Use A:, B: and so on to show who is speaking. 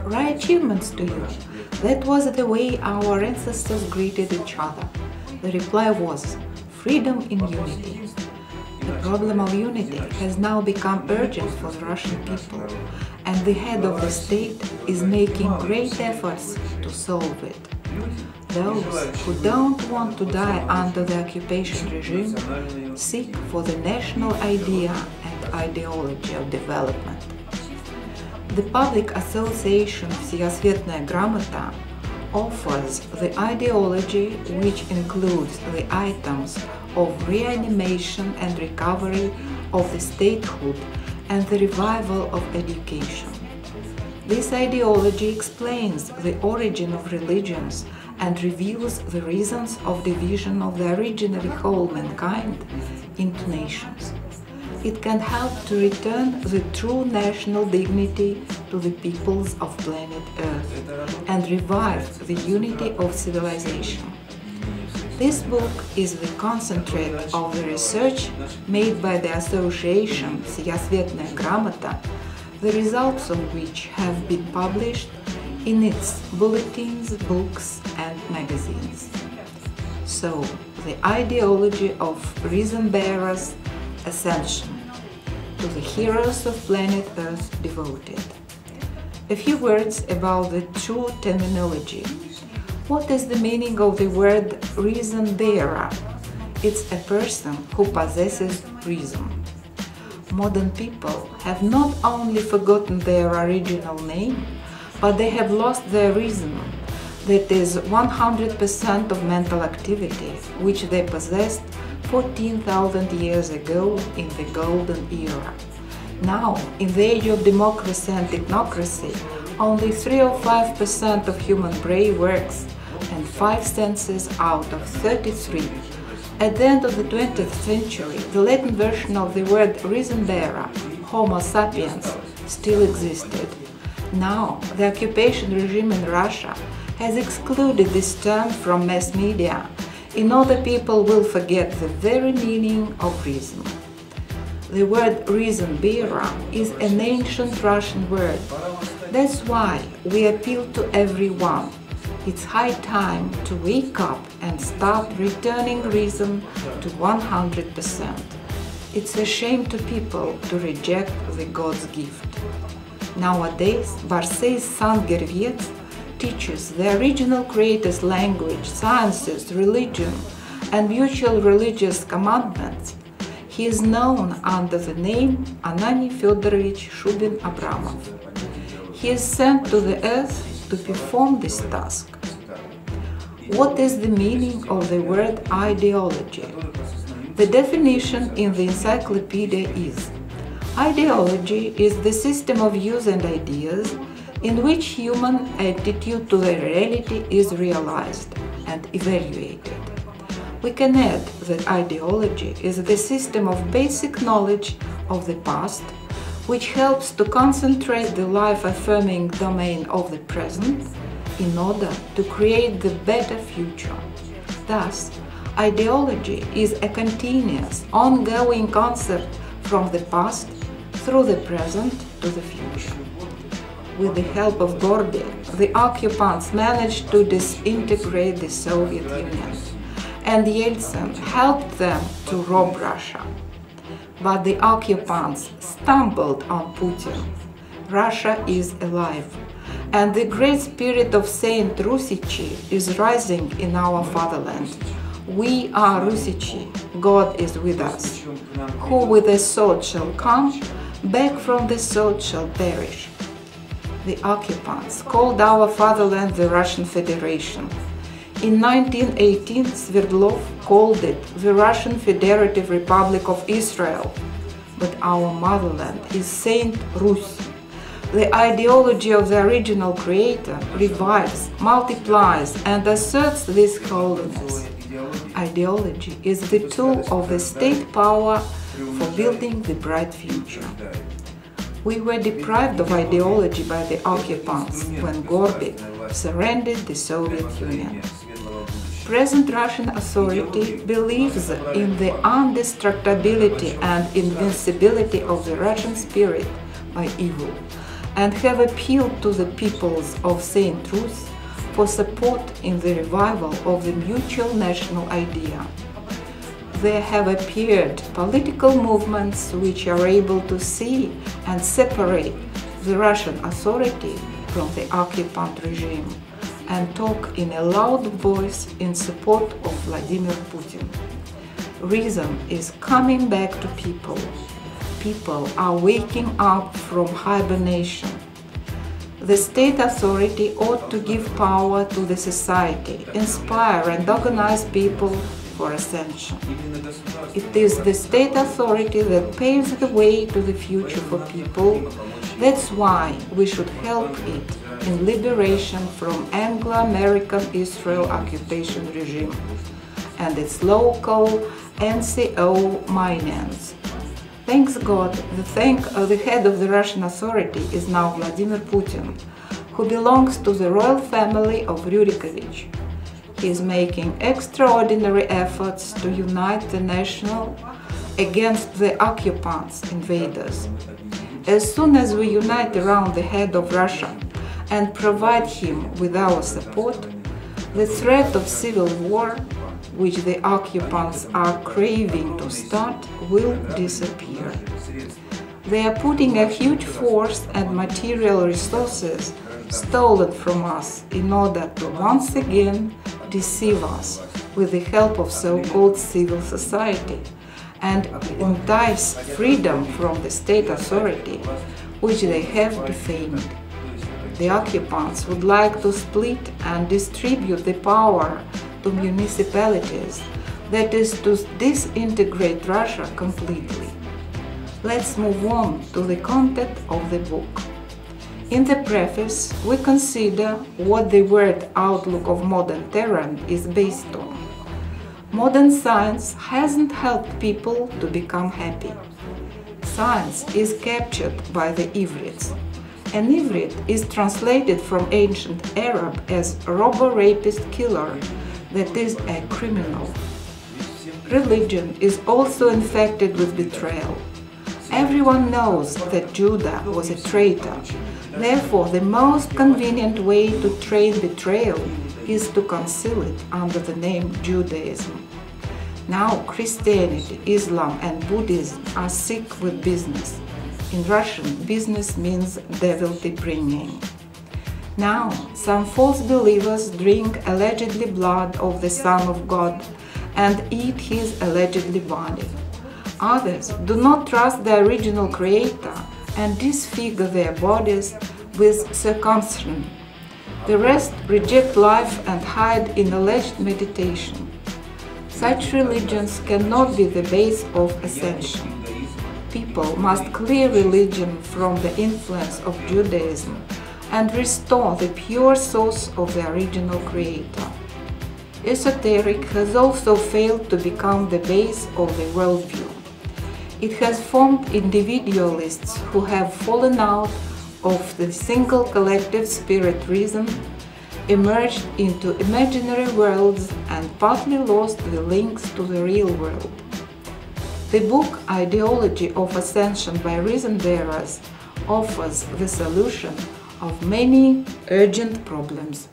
A: Right achievements to you. That was the way our ancestors greeted each other. The reply was, freedom in unity. The problem of unity has now become urgent for the Russian people, and the head of the state is making great efforts to solve it. Those who don't want to die under the occupation regime seek for the national idea and ideology of development. The public association «Всеосветная грамота» offers the ideology which includes the items of reanimation and recovery of the statehood and the revival of education. This ideology explains the origin of religions and reveals the reasons of division of the originally whole mankind into nations. It can help to return the true national dignity to the peoples of planet Earth and revive the unity of civilization. This book is the concentrate of the research made by the association «Всеосветная грамота», the results of which have been published in its bulletins, books and magazines. So, the ideology of reason bearers, ascension, to the heroes of planet Earth devoted. A few words about the true terminology. What is the meaning of the word reason bearer? It's a person who possesses reason. Modern people have not only forgotten their original name, but they have lost their reason, that is 100% of mental activity, which they possessed 14,000 years ago in the golden era. Now, in the age of democracy and technocracy, only 3 or 5% of human brain works, and 5 senses out of 33. At the end of the 20th century, the Latin version of the word reason bearer, Homo sapiens, still existed. Now, the occupation regime in Russia has excluded this term from mass media in order people will forget the very meaning of reason. The word reason bearer is an ancient Russian word. That's why we appeal to everyone. It's high time to wake up and start returning reason to 100%. It's a shame to people to reject the God's gift. Nowadays, Barclay's son Gerviet teaches the original creator's language, sciences, religion, and mutual religious commandments. He is known under the name Anani Fedorovich Shubin-Abramov. He is sent to the earth to perform this task. What is the meaning of the word ideology? The definition in the encyclopedia is: ideology is the system of views and ideas in which human attitude to the reality is realized and evaluated. We can add that ideology is the system of basic knowledge of the past, which helps to concentrate the life-affirming domain of the present in order to create the better future. Thus, ideology is a continuous, ongoing concept from the past through the present to the future. With the help of Gorby, the occupants managed to disintegrate the Soviet Union, and Yeltsin helped them to rob Russia. But the occupants stumbled on Putin. Russia is alive, and the great spirit of Saint Russichi is rising in our fatherland. We are Russichi, God is with us. Who with the sword shall come, back from the sword shall perish. The occupants called our fatherland the Russian Federation. In 1918, Sverdlov called it the Russian Federative Republic of Israel. But our motherland is Saint Rus. The ideology of the original creator revives, multiplies, and asserts this holiness. Ideology is the tool of the state power for building the bright future. We were deprived of ideology by the occupants when Gorby surrendered the Soviet Union. Present Russian authority believes in the indestructibility and invincibility of the Russian spirit by evil, and have appealed to the peoples of St. Rus for support in the revival of the mutual national idea. There have appeared political movements which are able to see and separate the Russian authority from the occupant regime and talk in a loud voice in support of Vladimir Putin. Reason is coming back to people. People are waking up from hibernation. The state authority ought to give power to the society, inspire and organize people for ascension. It is the state authority that paves the way to the future for people. That's why we should help it in liberation from Anglo-American Israel occupation regime and its local NCO miners. Thanks God, the head of the Russian authority is now Vladimir Putin, who belongs to the royal family of Rurikovich. He is making extraordinary efforts to unite the national against the occupants, invaders. As soon as we unite around the head of Russia and provide him with our support, the threat of civil war, which the occupants are craving to start, will disappear. They are putting a huge force and material resources stolen from us in order to once again deceive us with the help of so-called civil society and entice freedom from the state authority, which they have defamed. The occupants would like to split and distribute the power to municipalities, that is, to disintegrate Russia completely. Let's move on to the content of the book. In the preface, we consider what the word outlook of modern Tehran is based on. Modern science hasn't helped people to become happy. Science is captured by the Ivrits. An Ivrit is translated from ancient Arab as robber, rapist, killer, that is, a criminal. Religion is also infected with betrayal. Everyone knows that Judah was a traitor. Therefore, the most convenient way to train betrayal is to conceal it under the name Judaism. Now, Christianity, Islam, and Buddhism are sick with business. In Russian, business means devilty bringing. Now, some false believers drink allegedly blood of the Son of God and eat his allegedly body. Others do not trust the original Creator and disfigure their bodies with circumcision. The rest reject life and hide in alleged meditation. Such religions cannot be the base of ascension. People must clear religion from the influence of Judaism and restore the pure source of the original Creator. Esoteric has also failed to become the base of the worldview. It has formed individualists who have fallen out of the single collective spirit reason, emerged into imaginary worlds, and partly lost the links to the real world. The book Ideology of Ascension by Reason Bearers offers the solution of many urgent problems.